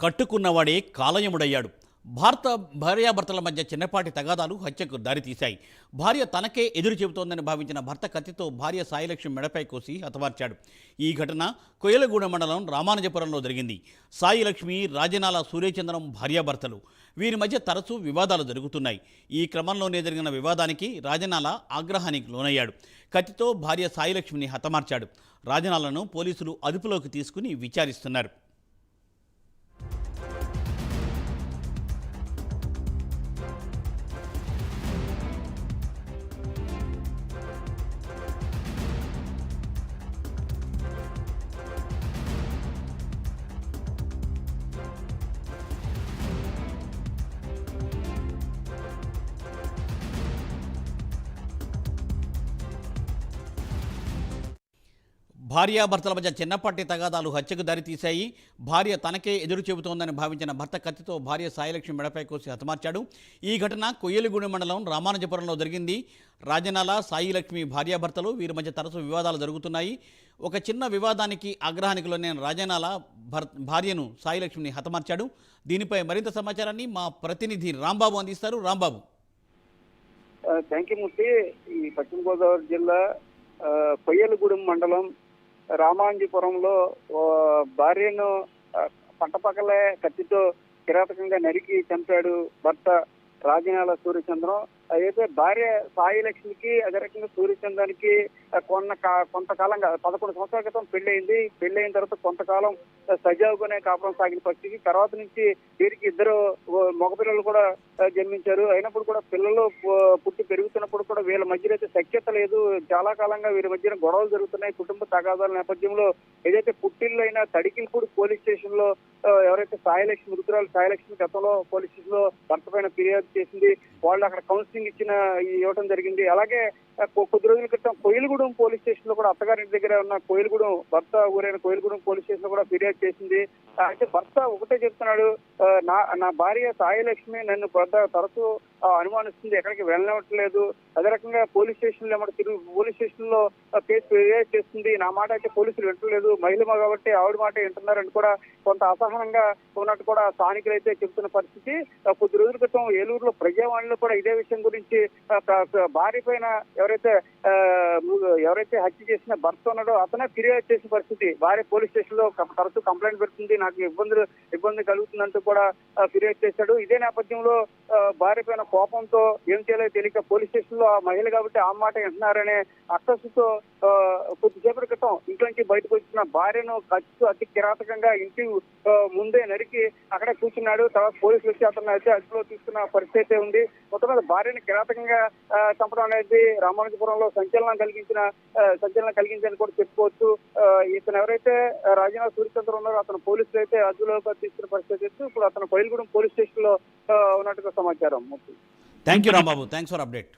కట్టుకున్నవాడే కాలయముడయ్యాడు. భార్యాభర్తల మధ్య చిన్నపాటి తగాదాలు హత్యకు దారితీశాయి. భార్య తనకే ఎదురు చెబుతోందని భావించిన భర్త కత్తితో భార్య సాయిలక్ష్మి మెడపై కోసి హతమార్చాడు. ఈ ఘటన కొయ్యలగూడ మండలం రామానుజపురంలో జరిగింది. సాయిలక్ష్మి, రాజనాల సూర్యచంద్రం భార్యాభర్తలు. వీరి మధ్య తరచూ వివాదాలు జరుగుతున్నాయి. ఈ క్రమంలోనే జరిగిన వివాదానికి రాజనాల ఆగ్రహానికి లోనయ్యాడు. కత్తితో భార్య సాయిలక్ష్మిని హతమార్చాడు. రాజనాలను పోలీసులు అదుపులోకి తీసుకుని విచారిస్తున్నారు. భార్యాభర్తల మధ్య చిన్నపాటి తగాదాలు హత్యకు దారితీశాయి. భార్య తనకే ఎదురు చెబుతోందని భావించిన భర్త కత్తితో భార్య సాయిలక్ష్మి మెడపై కోసి హతమార్చాడు. ఈ ఘటన కొయ్యలగూడ మండలం రామానుజపురంలో జరిగింది. రాజనాల, సాయిలక్ష్మి భార్యాభర్తలు. వీరి మధ్య తరచూ వివాదాలు జరుగుతున్నాయి. ఒక చిన్న వివాదానికి ఆగ్రహానికి లోనైన రాజనాల భార్యను సాయిలక్ష్మిని హతమార్చాడు. దీనిపై మరింత సమాచారాన్ని మా ప్రతినిధి రాంబాబు అందిస్తారు. రాంబాబు. థ్యాంక్ యూ మూర్తి. ఈ పశ్చిమ గోదావరి జిల్లా కొయ్యలగూడెం మండలం రామాంజీపురంలో భార్యను పట్టపక్కలే కత్తితో కిరాతకంగా నరికి చంపాడు భర్త రాజనాల సూర్యచంద్రం. అయితే భార్య సాయిలక్ష్మికి అదే రకంగా సూర్యచంద్రానికి కొంతకాలంగా 11 సంవత్సరాల క్రితం పెళ్లి అయిన తర్వాత కొంతకాలం సజావుగానే కాపురం సాగిన పరిస్థితి. తర్వాత నుంచి వీరికి ఇద్దరు మగపిల్లలు కూడా జన్మించారు. అయినప్పుడు కూడా పిల్లలు పుట్టి పెరుగుతున్నప్పుడు కూడా వీళ్ళ మధ్యలో అయితే సఖ్యత లేదు. చాలా కాలంగా వీరి మధ్యన గొడవలు జరుగుతున్నాయి. కుటుంబ తగాదాల నేపథ్యంలో ఏదైతే పుట్టిల్లైన తడికిల్పూడి పోలీస్ స్టేషన్ లో ఎవరైతే మృతురాలు సాయిలక్ష్మి గతంలో పోలీస్ స్టేషన్ లో భర్త పైన ఫిర్యాదు చేసింది. వాళ్ళు అక్కడ కౌన్సిలింగ్ ఇవ్వడం జరిగింది. అలాగే కొద్ది రోజుల క్రితం కొయ్యలగూడెం పోలీస్ స్టేషన్ లో కూడా అత్తగారింటి దగ్గర ఉన్న కొయ్యలగూడెం భర్త ఊరైన కొయ్యలగూడెం పోలీస్ స్టేషన్ లో కూడా ఫిర్యాదు చేసింది. అయితే భర్త ఒకటే చెప్తున్నాడు, నా భార్య సాయిలక్ష్మి నన్ను తరచూ అనుమానిస్తుంది, ఎక్కడికి వెళ్ళనివ్వట్లేదు. అదే రకంగా పోలీస్ స్టేషన్ లో పోలీస్ స్టేషన్ లో కేసు ఫిర్యాదు చేస్తుంది. నా మాట అయితే పోలీసులు వింటలేదు, మహిళ కాబట్టి ఆవిడ మాట వింటున్నారని కూడా కొంత అసహనంగా ఉన్నట్టు కూడా స్థానికులు అయితే చెబుతున్న పరిస్థితి. కొద్ది రోజుల క్రితం ఏలూరులో ప్రజావాణిలో కూడా ఇదే విషయం గురించి భార్య పైన ఎవరైతే హత్య చేసిన భర్త ఉన్నాడో అతనే ఫిర్యాదు చేసిన పరిస్థితి. భార్య పోలీస్ స్టేషన్ లో తరచూ కంప్లైంట్ పెడుతుంది, నాకు ఇబ్బంది కలుగుతుందంటూ కూడా ఫిర్యాదు చేశాడు. ఇదే నేపథ్యంలో భార్య పైన కోపంతో ఏం చేయాలో తెలియక పోలీస్ స్టేషన్ లో ఆ మహిళ కాబట్టి ఆ మాట వింటున్నారనే అక్కసుతో కొద్దిసేపటి క్రితం ఇంట్లో నుంచి బయటకు వచ్చిన భార్యను అతి కిరాతకంగా ఇంటి ముందే నరికి అక్కడే కూర్చున్నాడు. తర్వాత పోలీసులు వచ్చి అతను అయితే అదుపులో తీసుకున్న పరిస్థితి ఉంది. మొత్తం మీద భార్యను కిరాతకంగా చంపడం అనేది రామానుజపురంలో సంచలనం కలిగించని కూడా చెప్పుకోవచ్చు. ఇతను ఎవరైతే రాజనాల సూర్యచంద్ర ఉన్నారో అతను పోలీసులు అయితే అదుపులోకి తీసుకున్న పరిస్థితి. ఇప్పుడు అతను కొయ్యలగూడెం పోలీస్ స్టేషన్ లో ఉన్నట్టుగా సమాచారం. Thank you Rambabu. Thanks for update.